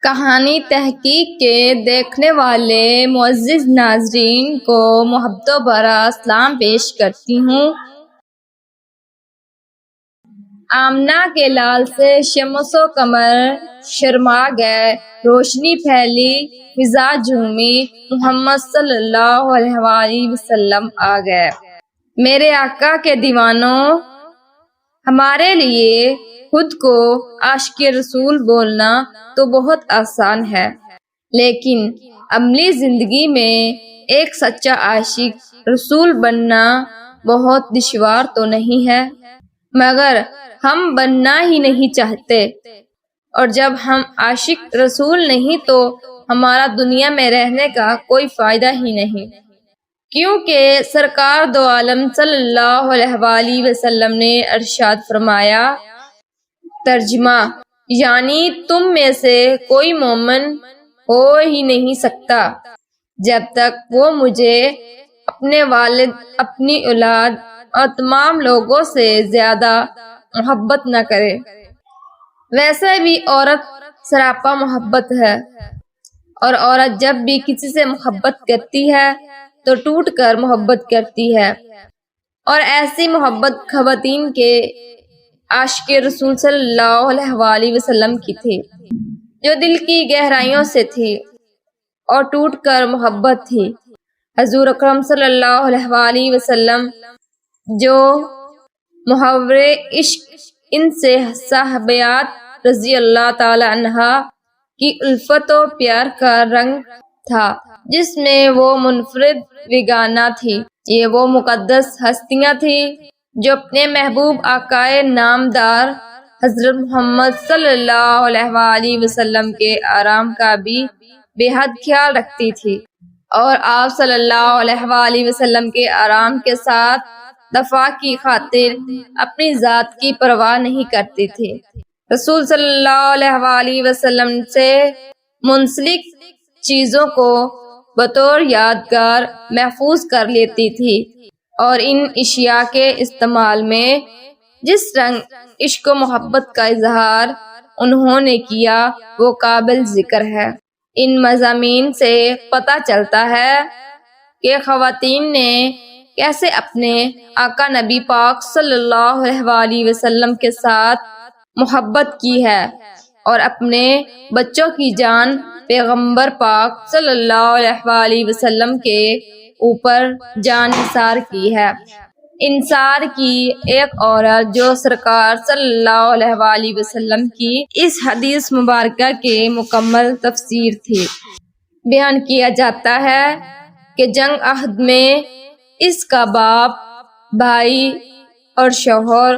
کہانی تحقیق کے دیکھنے والے معزز ناظرین کو محبت و برا سلام پیش کرتی ہوں۔ آمنہ کے لال سے شمس و قمر شرما گئے، روشنی پھیلی، فضا جھومی، محمد صلی اللہ علیہ وآلہ وسلم آ گئے۔ میرے آقا کے دیوانوں، ہمارے لیے خود کو عاشق رسول بولنا تو بہت آسان ہے، لیکن عملی زندگی میں ایک سچا عاشق رسول بننا بہت دشوار تو نہیں ہے؟ مگر ہم بننا ہی نہیں چاہتے، اور جب ہم عاشق رسول نہیں تو ہمارا دنیا میں رہنے کا کوئی فائدہ ہی نہیں، کیونکہ سرکار دو عالم صلی اللہ علیہ وآلہ وسلم نے ارشاد فرمایا، ترجمہ یعنی تم میں سے کوئی مومن ہو ہی نہیں سکتا جب تک وہ مجھے، اپنے والد، اپنی اولاد اور تمام لوگوں سے زیادہ محبت نہ کرے۔ ویسے بھی عورت سراپا محبت ہے، اور عورت جب بھی کسی سے محبت کرتی ہے تو ٹوٹ کر محبت کرتی ہے، اور ایسی محبت خواتین کے عاشق رسول صلی اللہ علیہ وآلہ وسلم کی تھی، جو دل کی گہرائیوں سے تھی اور ٹوٹ کر محبت تھی۔ حضور اکرم صلی اللہ علیہ وآلہ وسلم جو محور عشق، ان سے صحابیات رضی اللہ تعالی عنہا کی الفت و پیار کا رنگ تھا، جس میں وہ منفرد بیگانہ تھی۔ یہ وہ مقدس ہستیاں تھیں جو اپنے محبوب آقائے نامدار حضرت محمد صلی اللہ علیہ وآلہ وسلم کے آرام کا بھی بے حد خیال رکھتی تھی، اور آپ صلی اللہ علیہ وآلہ وسلم کے آرام کے ساتھ دفاع کی خاطر اپنی ذات کی پرواہ نہیں کرتی تھی۔ رسول صلی اللہ علیہ وآلہ وسلم سے منسلک چیزوں کو بطور یادگار محفوظ کر لیتی تھی، اور ان اشیاء کے استعمال میں جس رنگ عشق و محبت کا اظہار انہوں نے کیا وہ قابل ذکر ہے۔ ان مضامین سے پتہ چلتا ہے کہ خواتین نے کیسے اپنے آقا نبی پاک صلی اللہ علیہ وآلہ وسلم کے ساتھ محبت کی ہے، اور اپنے بچوں کی جان پیغمبر پاک صلی اللہ علیہ وآلہ وسلم کے اوپر جان نثار کی ہے۔ انصار کی ایک عورت جو سرکار صلی اللہ علیہ وآلہ وسلم کی اس حدیث مبارکہ کے مکمل تفسیر تھی۔ بیان کیا جاتا ہے کہ جنگ احد میں اس کا باپ، بھائی اور شوہر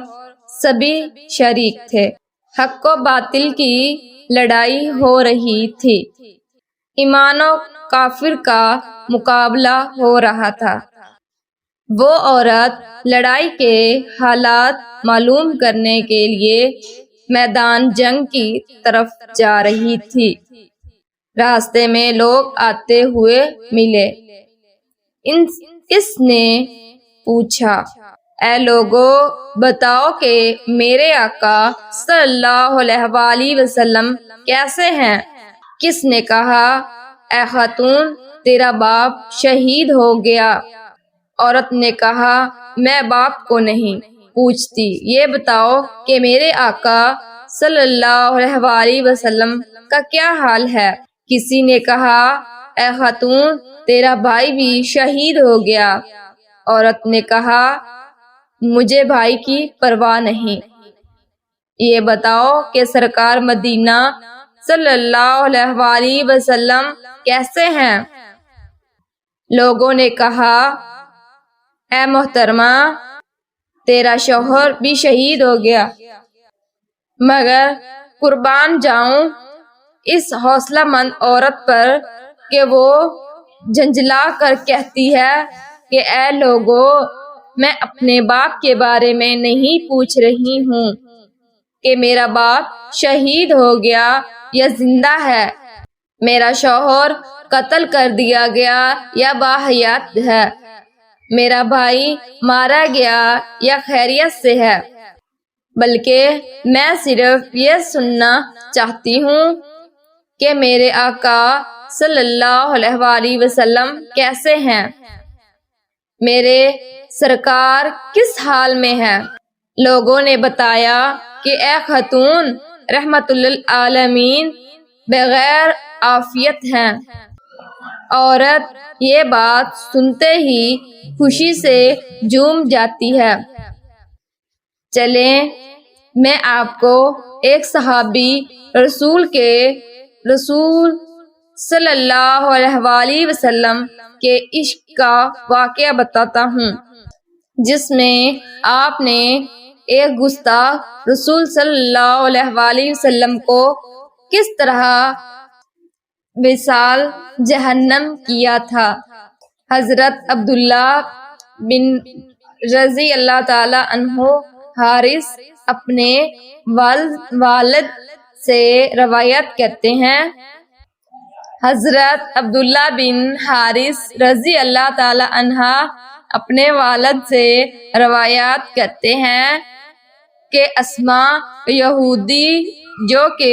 سبھی شریک تھے۔ حق و باطل کی لڑائی ہو رہی تھی، ایمان و کافر کا مقابلہ ہو رہا تھا۔ وہ عورت لڑائی کے حالات معلوم کرنے کے لیے میدان جنگ کی طرف جا رہی تھی۔ راستے میں لوگ آتے ہوئے ملے۔ اس نے پوچھا، اے لوگو، بتاؤ کہ میرے آقا صلی اللہ علیہ وآلہ وسلم کیسے ہیں؟ کس نے کہا، اے خاتون، تیرا باپ شہید ہو گیا۔ عورت نے کہا، میں باپ کو نہیں پوچھتی، یہ بتاؤ کہ میرے آقا صلی اللہ علیہ وآلہ وسلم کا کیا حال ہے؟ کسی نے کہا، اے خاتون، تیرا بھائی بھی شہید ہو گیا۔ عورت نے کہا، مجھے بھائی کی پرواہ نہیں، یہ بتاؤ کہ سرکار مدینہ صلی اللہ علیہ وآلہ وسلم کیسے ہیں؟ لوگوں نے کہا، اے محترمہ، تیرا شوہر بھی شہید ہو گیا، مگر قربان جاؤں اس حوصلہ مند عورت پر کہ وہ جھنجھلا کر کہتی ہے کہ اے لوگو، میں اپنے باپ کے بارے میں نہیں پوچھ رہی ہوں کہ میرا باپ شہید ہو گیا یا زندہ ہے، میرا شوہر قتل کر دیا گیا یا باحیات ہے، میرا بھائی مارا گیا یا خیریت سے ہے، بلکہ میں صرف یہ سننا چاہتی ہوں کہ میرے آقا صلی اللہ علیہ وآلہ وسلم کیسے ہیں، میرے سرکار کس حال میں ہیں۔ لوگوں نے بتایا کہ اے خاتون رحمت للعالمین بغیر عافیت ہیں۔ عورت یہ بات سنتے ہی خوشی سے جھوم جاتی ہے۔ چلیں میں آپ کو ایک صحابی رسول صلی اللہ علیہ وآلہ وسلم کے عشق کا واقعہ بتاتا ہوں، جس میں آپ نے ایک گستاخ رسول صلی اللہ علیہ وآلہ وسلم کو کس طرح وصال جہنم کیا تھا۔ حضرت عبداللہ بن رضی اللہ تعالی عنہ حارث اپنے والد سے روایت کرتے ہیں، حضرت عبداللہ بن حارث رضی اللہ تعالی عنہ اپنے والد سے روایات کرتے ہیں کہ اسما یہودی جو کہ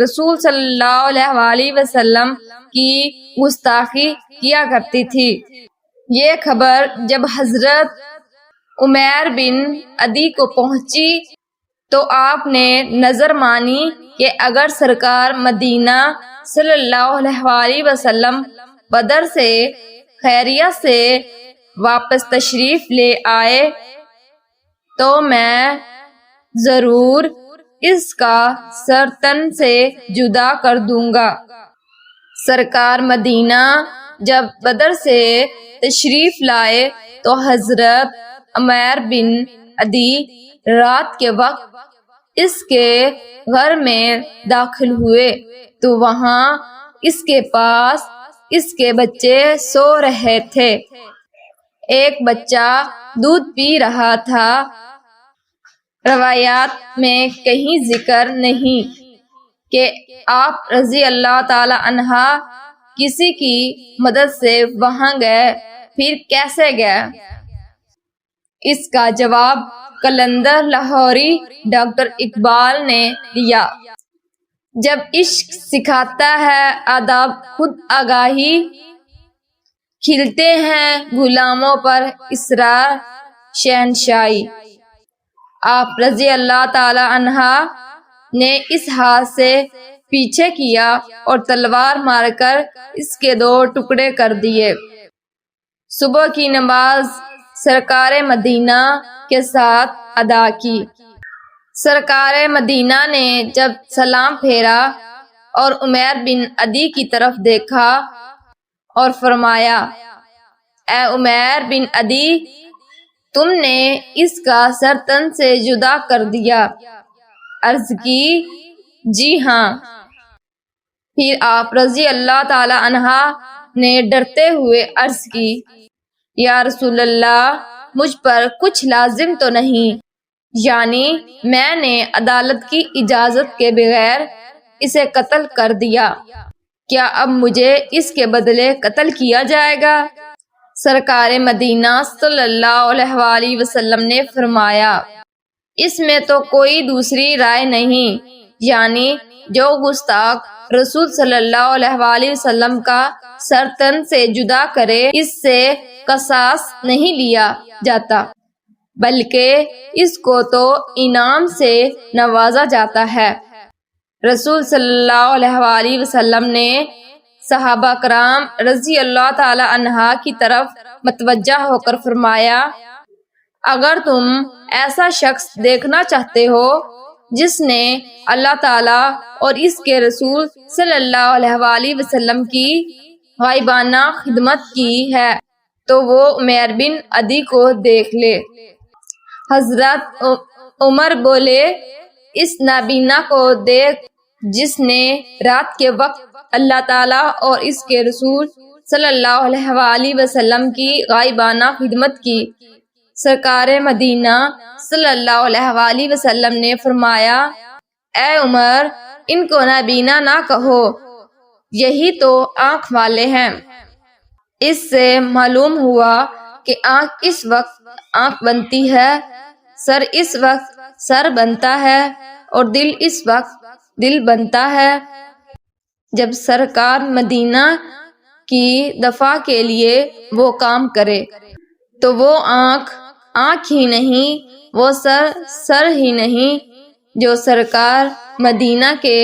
رسول صلی اللہ علیہ وآلہ وسلم کی گستاخی کیا کرتی تھی، یہ خبر جب حضرت عمیر بن عدی کو پہنچی تو آپ نے نظر مانی کہ اگر سرکار مدینہ صلی اللہ علیہ وآلہ وسلم بدر سے خیریت سے واپس تشریف لے آئے تو میں ضرور اس کا سر تن سے جدا کر دوں گا۔ سرکار مدینہ جب بدر سے تشریف لائے تو حضرت عمیر بن عدی رات کے وقت اس کے گھر میں داخل ہوئے تو وہاں اس کے پاس اس کے بچے سو رہے تھے۔ ایک بچہ دودھ پی رہا تھا۔ روایات میں کہیں ذکر نہیں کہ آپ رضی اللہ تعالی عنہ کسی کی مدد سے وہاں گئے، پھر کیسے گئے؟ اس کا جواب قلندر لاہوری ڈاکٹر اقبال نے دیا۔ جب عشق سکھاتا ہے آداب خود آگاہی، کھلتے ہیں غلاموں پر اسرار شہنشاہی۔ آپ رضی اللہ تعالی عنہ نے اس ہاتھ سے پیچھے کیا اور تلوار مار کر اس کے 2 ٹکڑے کر دیے۔ صبح کی نماز سرکار مدینہ کے ساتھ ادا کی۔ سرکار مدینہ نے جب سلام پھیرا اور عمیر بن عدی کی طرف دیکھا اور فرمایا، اے عمیر بن عدی، تم نے اس کا سر تن سے جدا کر دیا؟ عرض کی، جی ہاں۔ پھر آپ رضی اللہ تعالی عنہ نے ڈرتے ہوئے عرض کی، یا رسول اللہ، مجھ پر کچھ لازم تو نہیں، یعنی میں نے عدالت کی اجازت کے بغیر اسے قتل کر دیا، کیا اب مجھے اس کے بدلے قتل کیا جائے گا؟ سرکار مدینہ صلی اللہ علیہ وآلہ وسلم نے فرمایا، اس میں تو کوئی دوسری رائے نہیں، یعنی جو گستاخ رسول صلی اللہ علیہ وآلہ وسلم کا سر تن سے جدا کرے، اس سے قصاص نہیں لیا جاتا، بلکہ اس کو تو انعام سے نوازا جاتا ہے۔ رسول صلی اللہ علیہ وآلہ وسلم نے صحابہ کرام رضی اللہ تعالی عنہ کی طرف متوجہ ہو کر فرمایا، اگر تم ایسا شخص دیکھنا چاہتے ہو جس نے اللہ تعالی اور اس کے رسول صلی اللہ علیہ وآلہ وسلم کی غائبانہ خدمت کی ہے تو وہ عمیر بن عدی کو دیکھ لے۔ حضرت عمر بولے، اس نابینا کو دیکھ جس نے رات کے وقت اللہ تعالیٰ اور اس کے رسول صلی اللہ علیہ وآلہ وسلم کی غائبانہ خدمت کی۔ سرکار مدینہ صلی اللہ علیہ وآلہ وسلم نے فرمایا، اے عمر، ان کو نابینا نہ کہو، یہی تو آنکھ والے ہیں۔ اس سے معلوم ہوا کہ آنکھ اس وقت آنکھ بنتی ہے، سر اس وقت سر بنتا ہے اور دل اس وقت دل بنتا ہے۔ جب سرکار مدینہ کی دفاع کے لیے وہ کام کرے تو وہ آنکھ ہی نہیں، وہ سر ہی نہیں جو سرکار مدینہ کے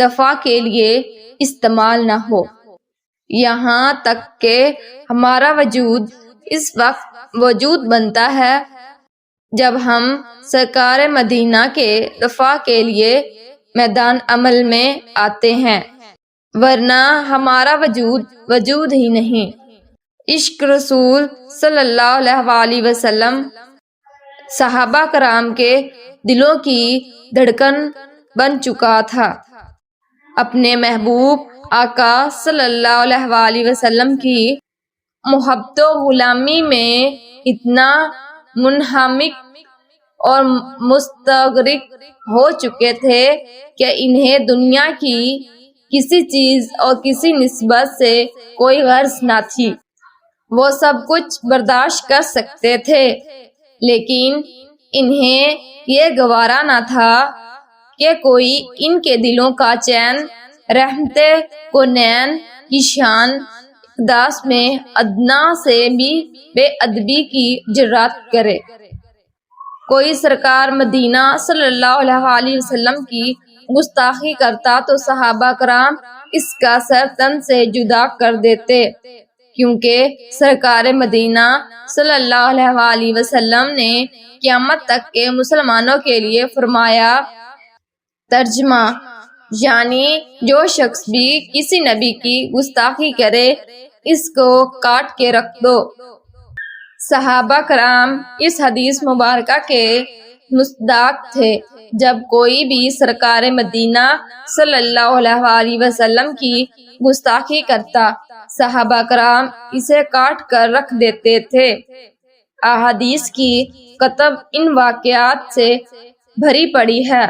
دفاع کے لیے استعمال نہ ہو۔ یہاں تک کہ ہمارا وجود اس وقت وجود بنتا ہے جب ہم سرکار مدینہ کے دفاع کے لیے میدان عمل میں آتے ہیں، ورنہ ہمارا وجود ہی نہیں۔ عشق رسول صلی اللہ علیہ وآلہ وسلم صحابہ کرام کے دلوں کی دھڑکن بن چکا تھا۔ اپنے محبوب آقا صلی اللہ علیہ وآلہ وسلم کی محبت و غلامی میں اتنا منہمک اور مستغرق ہو چکے تھے کہ انہیں دنیا کی کسی چیز اور کسی نسبت سے کوئی غرض نہ تھی۔ وہ سب کچھ برداشت کر سکتے تھے، لیکن انہیں یہ گوارا نہ تھا کہ کوئی ان کے دلوں کا چین رحمت کونین کی شان اقداس میں ادنا سے بھی بے ادبی کی جرات کرے۔ کوئی سرکار مدینہ صلی اللہ علیہ وآلہ وسلم کی گستاخی کرتا تو صحابہ کرام اس کا سر تن سے جدا کر دیتے، کیونکہ سرکار مدینہ صلی اللہ علیہ وآلہ وسلم نے قیامت تک کے مسلمانوں کے لیے فرمایا، ترجمہ یعنی جو شخص بھی کسی نبی کی گستاخی کرے اس کو کاٹ کے رکھ دو۔ صحابہ کرام اس حدیث مبارکہ کے مصداق تھے۔ جب کوئی بھی سرکار مدینہ صلی اللہ علیہ وآلہ وسلم کی گستاخی کرتا، صحابہ کرام اسے کاٹ کر رکھ دیتے تھے۔ احادیث کی کتب ان واقعات سے بھری پڑی ہے۔